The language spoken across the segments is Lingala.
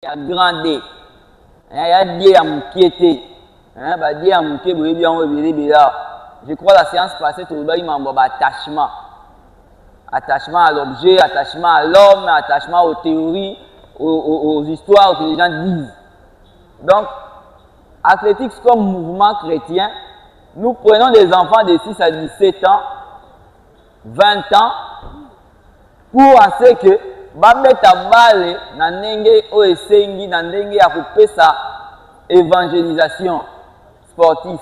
ya grand D. Ya D à m'inquiéter. Bah D à m'inquiéter, bien. Je crois la séance passée, tout le monde m'a attachement. Attachement à l'objet, attachement à l'homme, attachement aux théories, aux histoires que les gens disent. Donc, athlétique comme mouvement chrétien, nous prenons des enfants de 6 à 17 ans, 20 ans, pour penser que babeta bale na ndenge o esengi na ndenge ya kopesa évangélisation sportive.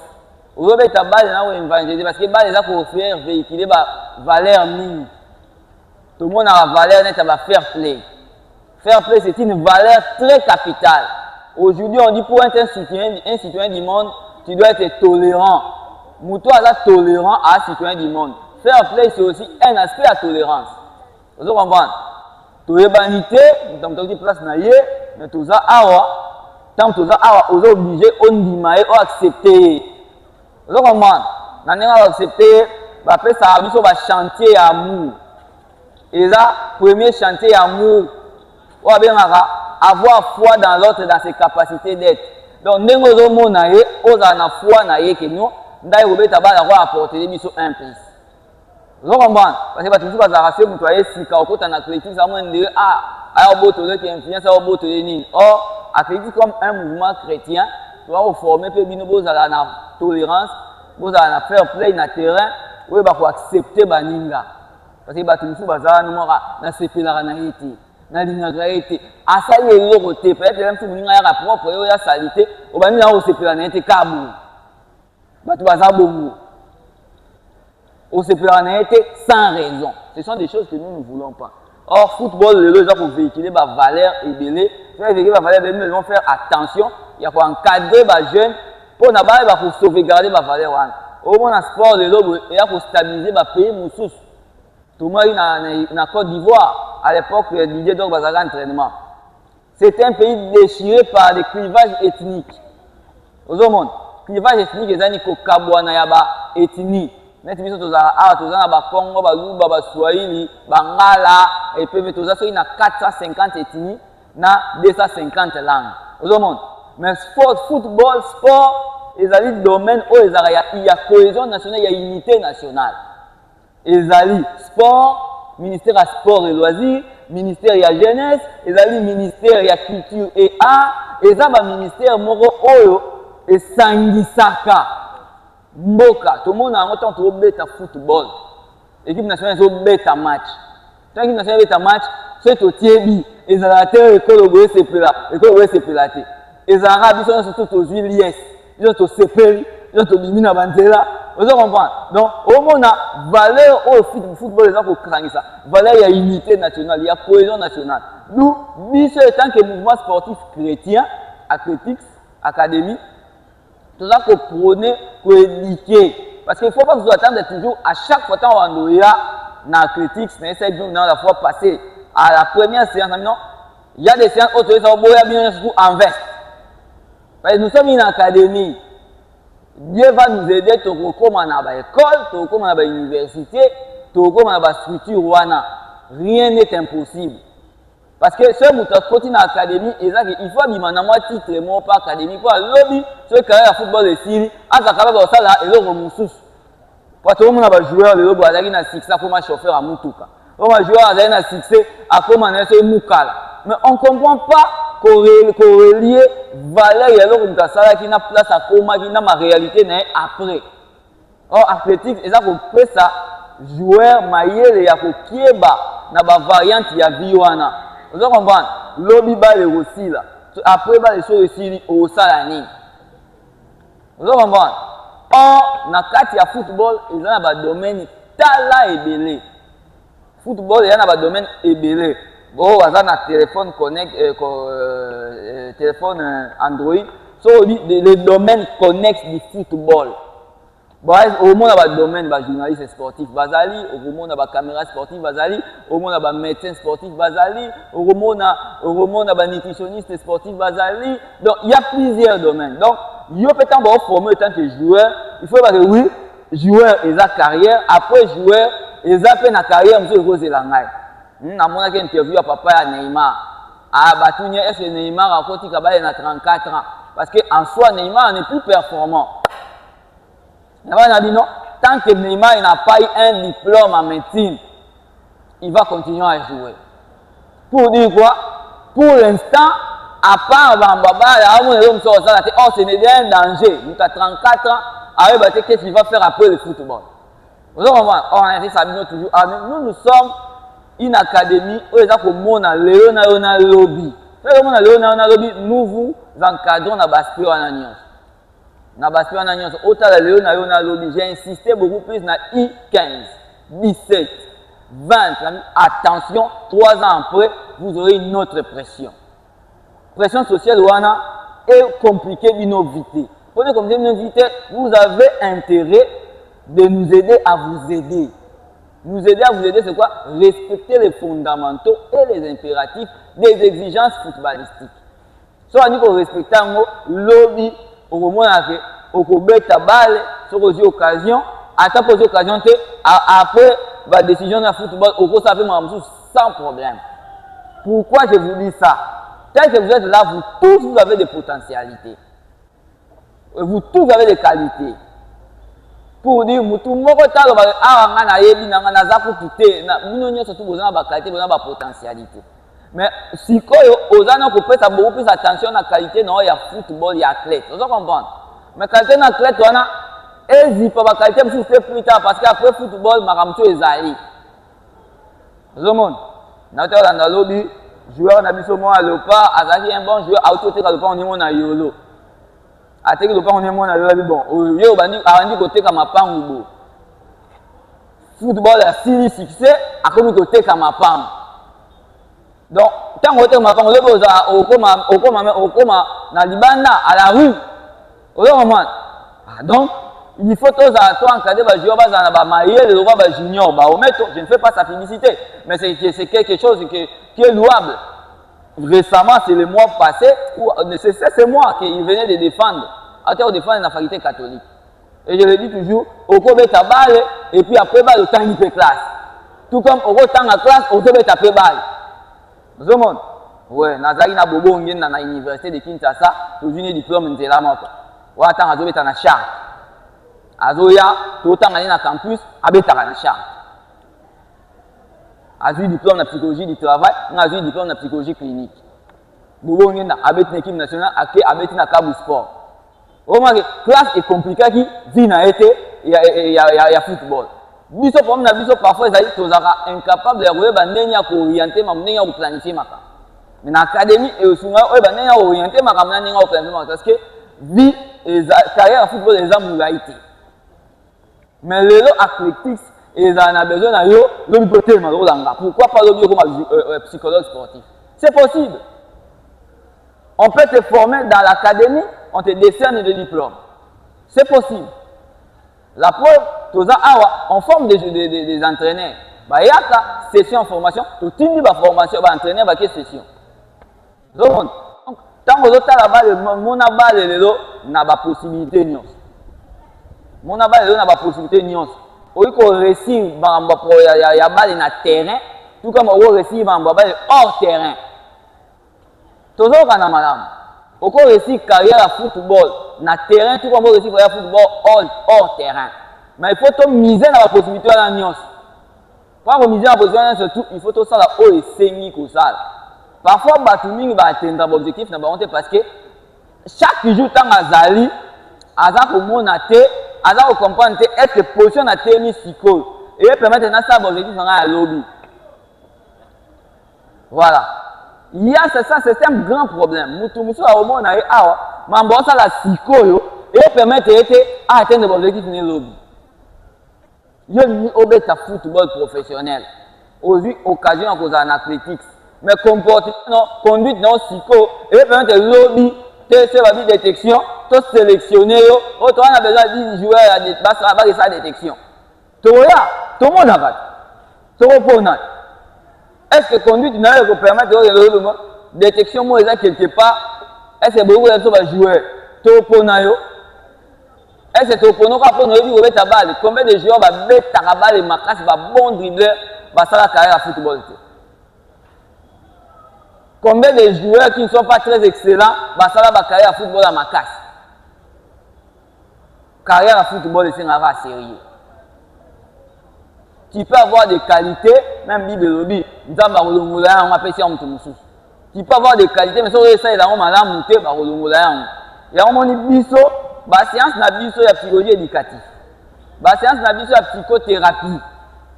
Obeta bale na évangéliser parce que bale za ko faire véhiculer ba valeur mingi. Tout le monde a la valeur net à fair play. Fair play, c'est une valeur très capitale. Aujourd'hui, on dit pour être un citoyen du monde, tu dois être tolérant. Moutou a tolérant à un citoyen du monde. Fair play, c'est aussi un aspect de la tolérance. Vous comprenez? Tu es banité, tu as place naïe, mais tu as awa, tant tu as awa, tu es obligé, on dit maïe, on accepter. Vous comprenez? On a accepté, bah après ça a mis sur le chantier amour. Et ça, premier chantier amour, on va bien avoir foi dans l'autre, dans ses capacités d'être. Donc, nous avons la foi que nous, nous avons apporter des missions un plus. Vous comprenez? Parce que toujours, la race, vous voyez, si vous avez un athlétique, ça va dire, qui influence, ça va dire, or, athlétique comme un mouvement chrétien, tu vas former, puis vous avez la tolérance, vous avez la fair play dans le terrain, vous allez accepter Baninga. Parce que vous avez na lingaka ete asali eloko te peut-être même si moninga ya propre oyo ya salité obani na osepela na ete kabu bato baza bongo osepela na ete sans raison. Ce sont des choses que nous ne voulons pas. Or football lelo eza ko véhiculer ba valeur ebele faire véhiculer ba valeur ebele, nous devons faire attention, il y a ko encadrer ba jeune pour na ba ko sauvegarder ba valeur wana au moins na sport lelo et ya ko stabiliser ba pays mosusu. Tout le monde na Côte d'Ivoire, à l'époque, Didier Drogba faisait l'entraînement. C'est un pays déchiré par des clivages ethniques. Au monde, clivage ethnique, ils ont dit que Kabwana yaba ethnie. Mais tu as Congo, Luba, Swahili, Bangala, et puis tu as 450 ethnies, na 250 langues. Au monde, mais football, sport, ils ont dit domaine où il y a cohésion nationale, il y a unité nationale. Ezali sport, ministère à sport et loisirs, ministère à jeunesse, ezali ministère à culture et art, ezaba ministère moko oyo et sangisaka mboka. Tout le monde a un temps de beta football. Équipe nationale est beta match. Tant équipe nationale beta match, c'est au tiebi. Ezalateur école ogoye sepela, école ogoye sepelate. Ezara biso surtout aux huiles, ils ont au sepeli, ils ont au bimina bandela. Vous comprenez? Donc, au moins, la valeur au football, les gens qui ça. Valeur, il y a unité nationale, il y a cohésion nationale. Nous, tant que mouvement sportif chrétien, athlétique, académie, tout ça qu'on prône, qu'on éduquer. Parce qu'il ne faut pas que vous attendiez toujours, à chaque fois qu'on va en dans l'athlétique, dans la fois passée, à la première séance, non, il y a des séances où ça va bien en veste. Parce que nous sommes une académie. Dieu va nous aider à recommander à l'école, à recommander à l'université, à recommander à la structure. Rien n'est impossible. Parce que ce qui continue dans l'académie, il faut que moi titre moi pas académique. Pour lobby, ce qui est football de Syrie, à sa carrière dans ça là, et l'autre moussous. Pour tout le monde a joueur, le lobo a gagné un succès comme un chauffeur à Moutouka. On va jouer à un succès à comme un Moukala. Mais on ne comprend pas qu'on relie valeur et alors qu'on a qui n'a place à coma qui n'a ma réalité après. Or athlétique, et ça qu'on fait ça, joueur maïel et à kieba na ba variante ya viwana. Vous comprenez? Lobby ba les aussi là. Après ba les choses aussi au salani. Vous comprenez? Or na kati ya football, il y a un domaine tala et belé. Football, il y a un domaine ébélé. Bon, on a un téléphone téléphone Android. So, les domaines connexes du football. Bon, au monde, on a un domaine journaliste sportif, Bazali. Au monde, on a une caméra sportive, Bazali. Au monde, on a un médecin sportif, Bazali. Au monde, on a un nutritionniste sportif, Bazali. Donc, il y a plusieurs domaines. Donc, il y a peut-être former en tant que joueur. Il faut que oui, joueur et sa carrière. Après, joueur et sa carrière, monsieur Rosé Langay. Dans mon interview à papa à Neymar, est-ce que Neymar a côté Kabale a 34 ans? Parce qu'en soi, Neymar n'est plus performant. Tant que Neymar n'a pas eu un diplôme en médecine, il va continuer à jouer. Pour dire quoi? Pour l'instant, à part Bambaba, oh, ce n'est un danger. Nous avons 34 ans, qu'est-ce qu'il va faire après le football? Vous comprenez? Nous sommes une académie où les gens Léona Lobby. Nous vous encadrons dans Baspio Ananios. Dans Baspio Ananios, autant la Léona Lobby, j'ai insisté beaucoup plus dans I15, 17, 20. Attention, 3 ans après, vous aurez une autre pression. Pression sociale est compliquée d'innoviter. Prenez comme d'innoviter, vous avez intérêt de nous aider à vous aider. Nous aider à vous aider, c'est quoi? Respecter les fondamentaux et les impératifs des exigences footballistiques. Si on dit qu'on respecte le lobby, au moins, on peut balle, sur les occasions, à ta occasion, après la décision de football, on peut savoir sans problème. Pourquoi je vous dis ça? Tel que vous êtes là, vous tous vous avez des potentialités. Vous tous avez des qualités. Pour dire mutu moko talo ba awanga na yebi na naza kutite na bino nyonso tu bozana ba qualité bozana ba potentialité mais sikoyo ozana ko pesa beaucoup plus attention na qualité na ya football ya athlète vous comprenez mais qualité na athlète wana ezipa ba qualité msu fait plus tard parce que après football makamto ezali zomon na to na lobby joueur na biso mo alopa azaki un bon joueur autoté ka lopa on est na yolo ateki lopa on est na yolo bon yo bandi avandi côté comme mapangu football a sili succès a comme côté comme mapangu donc tant côté mapangu le boza okoma na libanda à la rue donc il faut tous toi encadrer les joueurs dans la maillot le roi junior je ne fais pas sa publicité mais c'est quelque chose qui est louable. Récemment, c'est le mois passé, c'est moi qui venais de défendre, à défendre la faculté catholique. Et je le dis toujours, au cours de ta balle, et puis après, le temps il fait classe. Tout comme au cours de la classe, au cours de ta balle. Vous comprenez? Oui, Nazari na bobo ngien na l'université de Kinshasa, toujours un diplôme de la mort. Ou attends, azo beta na charte. Azo ya, tout temps na campus, abeta na charte. Azo eu diplôme de psychologie du travail, azo eu diplôme de psychologie clinique. Bobo ngien na abeta une équipe nationale, abeta na kabu sport. Au moins, la classe est compliquée qui vit na été, il y a football. Biso pour na biso parfois ils sont incapables de orienter, de planifier maka. Mais dans l'académie et au souvent orienter maka parce que vie et carrière en football les hommes ont été. Mais les athlétiques ils en besoin de yo pourquoi pas le comme psychologue sportif? C'est possible. On peut te former dans l'académie, on te décerne des diplômes. C'est possible. La preuve, on forme des entraîneurs. Il y a une session de formation, tout le monde formation, entraîneur, il y a une session. Donc, tant que vous avez la balle, mon balle, n'a pas possibilité. Mon balle, n'a pas possibilité. Au lieu qu'on réussisse, il y a balle dans le terrain, tout comme on réussit, il y a balle hors terrain. Toujours quand on a madame. Au cours de carrière à football, dans le terrain, tout comme on réussit carrière football hors terrain. Mais il faut miser dans la possibilité de la nuance. Quand on mise dans la possibilité de tout, il faut tout ça là haut et saigner comme ça. Parfois, Batouming va atteindre l'objectif parce que chaque jour, tant à Zali, à ça pour mon athée, à ça pour comprendre est-ce que position à terre psycho et permettre de ça l'objectif dans la lobby. Voilà. Il y a ça, c'est un grand problème. Moutoumoussou a au moins na awa, mambo ça la psycho et permettre d'atteindre l'objectif dans la lobby. Il y a une football professionnel. Aujourd'hui, occasion à cause en athlétique. Mais comportement, conduite non psycho, et permettre de lobby, de détection, de sélectionner, on a besoin de jouer à sa détection. Tout le monde a fait. Tout le monde a fait. Est-ce que conduite n'a pas permettre de détection, moi, quelque part, est-ce que beaucoup de gens vont jouer tout le monde? Est-ce que tu peux ta balle? Combien de joueurs vont mettre ta balle et ma casse, va bon dribbler, va faire la carrière à football? Combien de joueurs qui ne sont pas très excellents, bah ça va carrière à football à ma casse. Carrière à football, c'est un sérieux. Tu peux avoir des qualités, même Bible lobby, tu peux avoir des qualités, mais si ça est là, on m'a monté, bah il y a un biso, bah séance na biso ya psychologie éducative, bah séance na biso ya psychothérapie,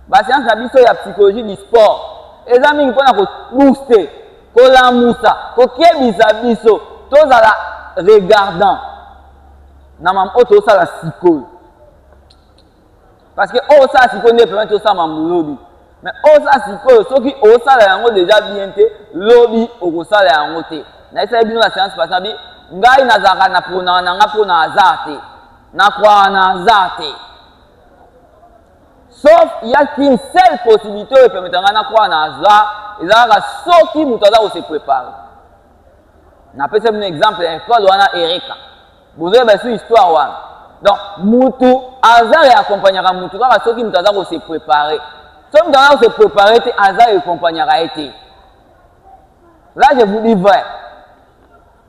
bah séance na biso ya psychologie du sport. Et ça mingi pona ko booster, ko la musa, ko kebisa biso, tous à la regardant. Na mam auto ça la psychologie. Parce que oh ça psychologie ne permet tout ça mam lobby. Mais oh ça psychologie, ceux qui oh ça la yango déjà bien té, lobby au ça la yango té. Na essa bino la séance passée bi ngai nazaka na pona na nga pona azate. Na kwa na azate. Sauf il y a qu'une seule possibilité qui permet de croire dans hasard, et ça sauf qui nous a se préparer. On appelle ça un exemple, l'école de Erika. Vous avez une histoire. Donc, Moutou, hasard et accompagnera Moutou, sauf qui nous a se préparer. Sauf qui nous a se préparer, hasard et accompagnera été. Là, je vous dis vrai.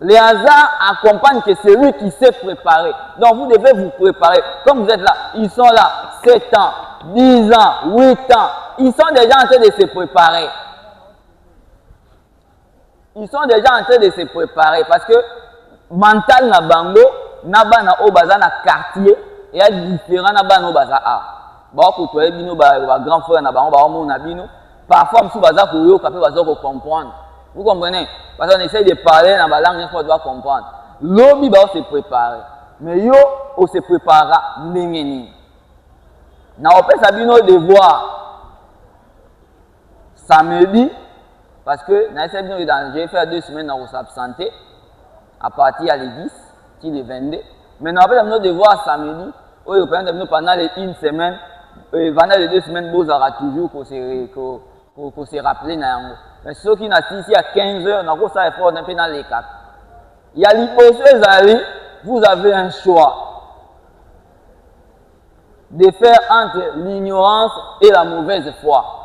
Les hasards accompagnent que celui qui s'est préparé. Donc, vous devez vous préparer. Comme vous êtes là, ils sont là, 7 ans. 10 ans, 8 ans, ils sont déjà en train de se préparer. Ils sont déjà en train de se préparer parce que mental na bango, na bana au baza na quartier, et y a différents na bana au baza a. Ba ko to bino ba grand frère na bango ba mo na bino, parfois msu baza ko yo kapé baza ko comprendre. Vous comprenez? Parce qu'on essaie de parler dans la langue, il doit comprendre. L'obi ba se préparer. Mais yo on se préparera n'engeni. Na opé sabino devoir samedi parce que na essaie bien j'ai fait 2 semaines dans s'absenter à partir à les 10 till les 22 mais na opé sabino devoir samedi au pendant les 1 semaine pendant les 2 semaines vous aura toujours qu'on se rappeler na yango mais ceux qui na ici à 15 heures na ko ça effort un peu dans les 4 il y a l'hypothèse ali vous avez un choix de faire entre l'ignorance et la mauvaise foi.